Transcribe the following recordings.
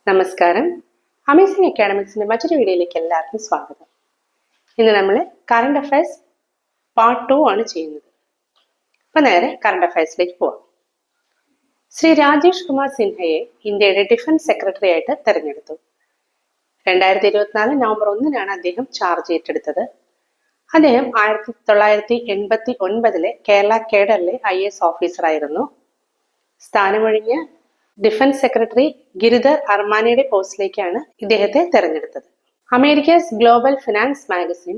നമസ്കാരം. അമേസിംഗ് അക്കാഡമിക്സിന്റെ മറ്റൊരു വീഡിയോയിലേക്ക് എല്ലാവർക്കും സ്വാഗതം. ഇന്ന് നമ്മൾ കറണ്ട് അഫയേഴ്സ് പാർട്ട് 2 ആണ് ചെയ്യുന്നത്. അപ്പൊ നേരെ കറണ്ട് അഫയേഴ്സിലേക്ക് പോവാം. ശ്രീ രാജേഷ് കുമാർ സിൻഹയെ ഇന്ത്യയുടെ ഡിഫൻസ് സെക്രട്ടറി ആയിട്ട് തെരഞ്ഞെടുത്തു. 2024 നവംബർ 1 അദ്ദേഹം ചാർജ് ഏറ്റെടുത്തത്. അദ്ദേഹം 1989 കേരള കേഡറിലെ IAS ഓഫീസർ ആയിരുന്നു. സ്ഥാനമൊഴിഞ്ഞ ഡിഫൻസ് സെക്രട്ടറി ഗിരിധർ അർമാനിയുടെ പോസ്റ്റിലേക്കാണ് ഇദ്ദേഹത്തെ തെരഞ്ഞെടുത്തത്. അമേരിക്കസ് ഗ്ലോബൽ ഫിനാൻസ് മാഗസിൻ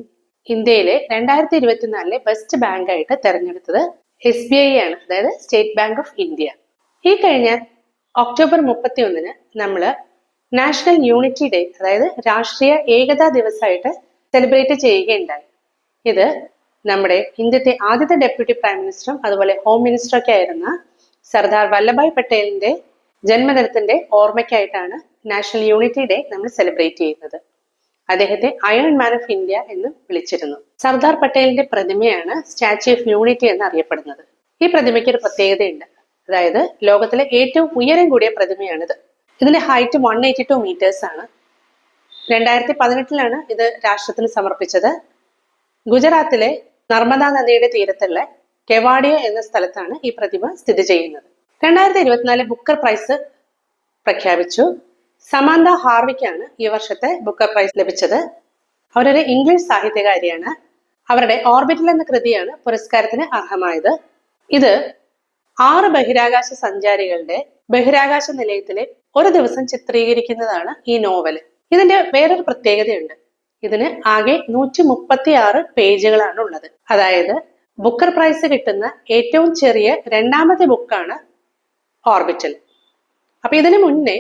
ഇന്ത്യയിലെ 2024 ബെസ്റ്റ് ബാങ്ക് ആയിട്ട് തെരഞ്ഞെടുത്തത് SBI ആണ്, അതായത് സ്റ്റേറ്റ് ബാങ്ക് ഓഫ് ഇന്ത്യ. ഈ കഴിഞ്ഞ ഒക്ടോബർ 31 നമ്മള് നാഷണൽ യൂണിറ്റി ഡേ, അതായത് രാഷ്ട്രീയ ഏകതാ ദിവസമായിട്ട് സെലിബ്രേറ്റ് ചെയ്യുകയുണ്ടായി. ഇത് നമ്മുടെ ഇന്ത്യത്തെ ആദ്യത്തെ ഡെപ്യൂട്ടി പ്രൈം മിനിസ്റ്ററും അതുപോലെ ഹോം മിനിസ്റ്ററും ഒക്കെ ആയിരുന്ന സർദാർ വല്ലഭായ് പട്ടേലിന്റെ ജന്മദിനത്തിന്റെ ഓർമ്മയ്ക്കായിട്ടാണ് നാഷണൽ യൂണിറ്റി ഡേ നമ്മൾ സെലിബ്രേറ്റ് ചെയ്യുന്നത്. അദ്ദേഹത്തെ അയൺ മാൻ ഓഫ് ഇന്ത്യ എന്ന് വിളിച്ചിരുന്നു. സർദാർ പട്ടേലിന്റെ പ്രതിമയാണ് സ്റ്റാച്യു ഓഫ് യൂണിറ്റി എന്ന് അറിയപ്പെടുന്നത്. ഈ പ്രതിമയ്ക്ക് ഒരു പ്രത്യേകതയുണ്ട്, അതായത് ലോകത്തിലെ ഏറ്റവും ഉയരം കൂടിയ പ്രതിമയാണിത്. ഇതിന്റെ ഹൈറ്റ് 182 meters ആണ്. 2018 ഇത് രാഷ്ട്രത്തിന് സമർപ്പിച്ചത്. ഗുജറാത്തിലെ നർമ്മദാ നദിയുടെ തീരത്തുള്ള കെവാഡിയ എന്ന സ്ഥലത്താണ് ഈ പ്രതിമ സ്ഥിതി ചെയ്യുന്നത്. 2024 ബുക്കർ പ്രൈസ് പ്രഖ്യാപിച്ചു. സമാന്ത ഹാർവിക്കാണ് ഈ വർഷത്തെ ബുക്കർ പ്രൈസ് ലഭിച്ചത്. അവരൊരു ഇംഗ്ലീഷ് സാഹിത്യകാരിയാണ്. അവരുടെ ഓർബിറ്റൽ എന്ന കൃതിയാണ് പുരസ്കാരത്തിന് അർഹമായത്. ഇത് 6 ബഹിരാകാശ സഞ്ചാരികളുടെ ബഹിരാകാശ നിലയത്തിലെ ഒരു ദിവസം ചിത്രീകരിക്കുന്നതാണ് ഈ നോവൽ. ഇതിന്റെ വേറൊരു പ്രത്യേകതയുണ്ട്. ഇതിന് ആകെ 136 പേജുകളാണ് ഉള്ളത്. അതായത് ബുക്കർ പ്രൈസ് കിട്ടുന്ന ഏറ്റവും ചെറിയ രണ്ടാമത്തെ ബുക്കാണ് ഓർബിറ്റൽ. അപ്പൊ ഇതിനു മുന്നേ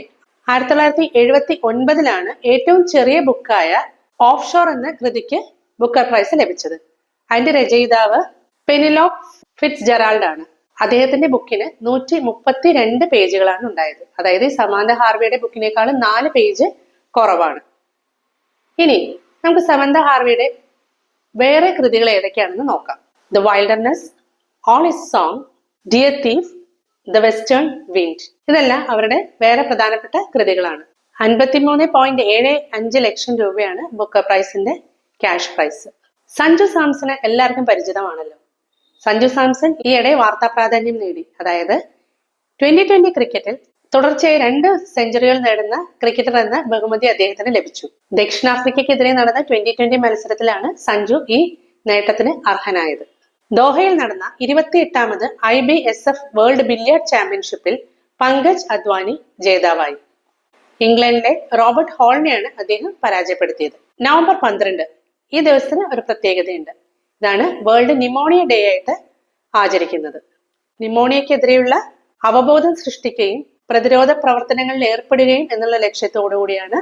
1979 ഏറ്റവും ചെറിയ ബുക്കായ ഓഫ് ഷോർ എന്ന കൃതിക്ക് ബുക്കർ പ്രൈസ് ലഭിച്ചത്. അതിന്റെ രചയിതാവ് പെനിലോപ്പ് ഫിറ്റ്സ് ജെറാൾഡ് ആണ്. അദ്ദേഹത്തിന്റെ ബുക്കിന് 132 പേജുകളാണ് ഉണ്ടായത്. അതായത് സമാന്ത ഹാർവിയുടെ ബുക്കിനേക്കാളും 4 പേജ് കുറവാണ്. ഇനി നമുക്ക് സമന്ത ഹാർവിയുടെ വേറെ കൃതികൾ ഏതൊക്കെയാണെന്ന് നോക്കാം. The wilderness, all is song, dear thief, the western wind, ഇതെല്ലാം അവരുടെ വേറെ പ്രധാനപ്പെട്ട കൃതികളാണ്. 53.75 ലക്ഷം രൂപയാണ് ബുക്കർ പ്രൈസിന്റെ ക്യാഷ് പ്രൈസ്. സഞ്ജു സാംസണ് എല്ലാവർക്കും പരിചിതമാണല്ലോ. സഞ്ജു സാംസൺ ഈയിടെ വാർത്താ പ്രാധാന്യം നേടി. അതായത് 2020 ക്രിക്കറ്റിൽ തുടർച്ചയായി 2 സെഞ്ചുറികൾ നേടുന്ന ക്രിക്കറ്റർ എന്ന ബഹുമതി അദ്ദേഹത്തിന് ലഭിച്ചു. ദക്ഷിണാഫ്രിക്കയ്ക്കെതിരെ നടന്ന 2020 മത്സരത്തിലാണ് സഞ്ജു ഈ നേട്ടത്തിന് അർഹനായത്. ദോഹയിൽ നടന്ന 28ാമത് IBSF വേൾഡ് ബില്ലിയർഡ് ചാമ്പ്യൻഷിപ്പിൽ പങ്കജ് അദ്വാനി ജേതാവായി. ഇംഗ്ലണ്ടിലെ റോബർട്ട് ഹോളിനെയാണ് അദ്ദേഹം പരാജയപ്പെടുത്തിയത്. നവംബർ 12 ഈ ദിവസത്തിന് ഒരു പ്രത്യേകതയുണ്ട്. ഇതാണ് വേൾഡ് ന്യൂമോണിയ ഡേ ആയിട്ട് ആചരിക്കുന്നത്. ന്യൂമോണിയക്കെതിരെയുള്ള അവബോധം സൃഷ്ടിക്കുകയും പ്രതിരോധ പ്രവർത്തനങ്ങളിൽ ഏർപ്പെടുകയും എന്നുള്ള ലക്ഷ്യത്തോടു കൂടിയാണ്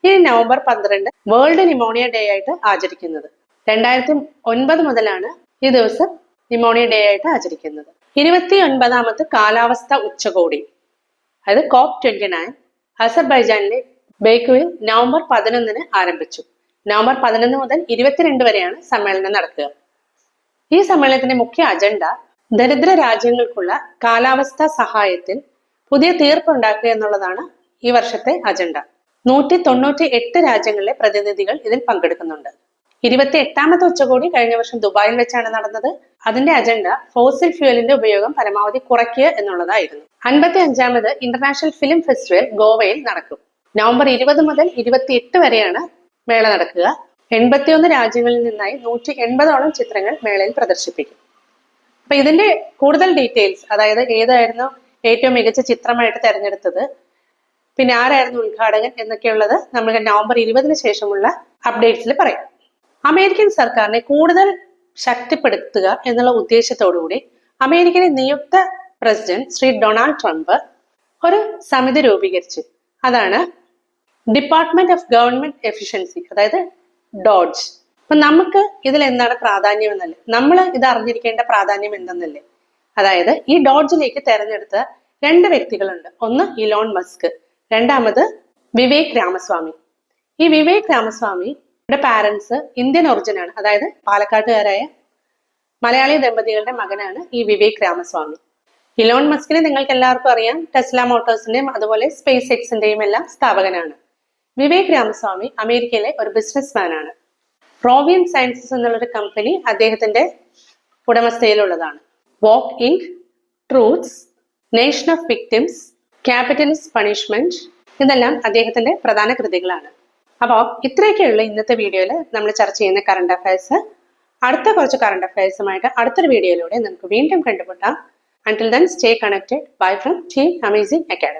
ഈ നവംബർ 12 വേൾഡ് ന്യൂമോണിയ ഡേ ആയിട്ട് ആചരിക്കുന്നത്. 2009 മുതലാണ് ഈ ദിവസം ന്യൂമോണിയ ഡേ ആയിട്ട് ആചരിക്കുന്നത്. 29ാമത് കാലാവസ്ഥ ഉച്ചകോടി, അതായത് COP29 അസർബൈജാനിലെ ബേക്കുവിൽ നവംബർ 11 ആരംഭിച്ചു. നവംബർ 11 മുതൽ 22 വരെയാണ് സമ്മേളനം നടക്കുക. ഈ സമ്മേളനത്തിന്റെ മുഖ്യ അജണ്ട ദരിദ്ര രാജ്യങ്ങൾക്കുള്ള കാലാവസ്ഥാ സഹായത്തിൽ പുതിയ തീർപ്പുണ്ടാക്കുക എന്നുള്ളതാണ് ഈ വർഷത്തെ അജണ്ട. 198 രാജ്യങ്ങളിലെ പ്രതിനിധികൾ ഇതിൽ പങ്കെടുക്കുന്നുണ്ട്. 28ാമത്തെ ഉച്ചകോടി കഴിഞ്ഞ വർഷം ദുബായിൽ വെച്ചാണ് നടന്നത്. അതിന്റെ അജണ്ട ഫോസിൽ ഫ്യൂവലിന്റെ ഉപയോഗം പരമാവധി കുറയ്ക്കുക എന്നുള്ളതായിരുന്നു. 55ാമത് ഇന്റർനാഷണൽ ഫിലിം ഫെസ്റ്റിവൽ ഗോവയിൽ നടക്കും. നവംബർ 20 മുതൽ 28 വരെയാണ് മേള നടക്കുക. 81 രാജ്യങ്ങളിൽ നിന്നായി 180ഓളം ചിത്രങ്ങൾ മേളയിൽ പ്രദർശിപ്പിക്കും. അപ്പൊ ഇതിന്റെ കൂടുതൽ ഡീറ്റെയിൽസ്, അതായത് ഏതായിരുന്നു ഏറ്റവും മികച്ച ചിത്രമായിട്ട് തെരഞ്ഞെടുത്തത്, പിന്നെ ആരായിരുന്നു ഉദ്ഘാടകൻ എന്നൊക്കെയുള്ളത് നമ്മൾ നവംബർ 20 ശേഷമുള്ള അപ്ഡേറ്റ്സിൽ പറയാം. അമേരിക്കൻ സർക്കാരിനെ കൂടുതൽ ശക്തിപ്പെടുത്തുക എന്നുള്ള ഉദ്ദേശത്തോടുകൂടി അമേരിക്കയിലെ നിയുക്ത പ്രസിഡന്റ് ശ്രീ ഡൊണാൾഡ് ട്രംപ് ഒരു സമിതി രൂപീകരിച്ചു. അതാണ് ഡിപ്പാർട്ട്മെന്റ് ഓഫ് ഗവൺമെന്റ് എഫിഷ്യൻസി, അതായത് ഡോഡ്ജ്. അപ്പൊ നമുക്ക് ഇതിൽ എന്താണ് പ്രാധാന്യം എന്നല്ലേ, നമ്മൾ ഇത് അറിഞ്ഞിരിക്കേണ്ട പ്രാധാന്യം എന്തെന്നല്ലേ. അതായത് ഈ ഡോഡ്ജിലേക്ക് തെരഞ്ഞെടുത്ത 2 വ്യക്തികളുണ്ട്. ഒന്ന് ഇലോൺ മസ്ക്, രണ്ടാമത് വിവേക് രാമസ്വാമി. ഈ വിവേക് രാമസ്വാമിയുടെ പാരന്റ്സ് ഇന്ത്യൻ ഒറിജിൻ ആണ്, അതായത് പാലക്കാട്ടുകാരായ മലയാളി ദമ്പതികളുടെ മകനാണ് ഈ വിവേക് രാമസ്വാമി. ഇലോൺ മസ്കിനെ നിങ്ങൾക്ക് എല്ലാവർക്കും അറിയാം, ടെസ്ല മോട്ടോഴ്സിന്റെയും അതുപോലെ സ്പേസ് എക്സിന്റെയും എല്ലാം സ്ഥാപകനാണ്. വിവേക് രാമസ്വാമി അമേരിക്കയിലെ ഒരു ബിസിനസ്മാൻ ആണ്. റോവിയൻ സയൻസസ് എന്നുള്ളൊരു കമ്പനി അദ്ദേഹത്തിന്റെ ഉടമസ്ഥയിലുള്ളതാണ്. Woke Inc, truths, nation of victims, capitalist punishment ഇതെല്ലാം അദ്ദേഹത്തിന്റെ പ്രധാന കൃതികളാണ്. അപ്പോൾ ഇത്രയൊക്കെയുള്ള ഇന്നത്തെ വീഡിയോയിൽ നമ്മൾ ചർച്ച ചെയ്യുന്ന കറണ്ട് അഫയേഴ്സ്. അടുത്ത കുറച്ച് കറണ്ട് അഫയേഴ്സുമായിട്ട് അടുത്തൊരു വീഡിയോയിലൂടെ നമുക്ക് വീണ്ടും കണ്ടുമുട്ടാം. Until then, stay connected. Bye from Team Amazing Academy.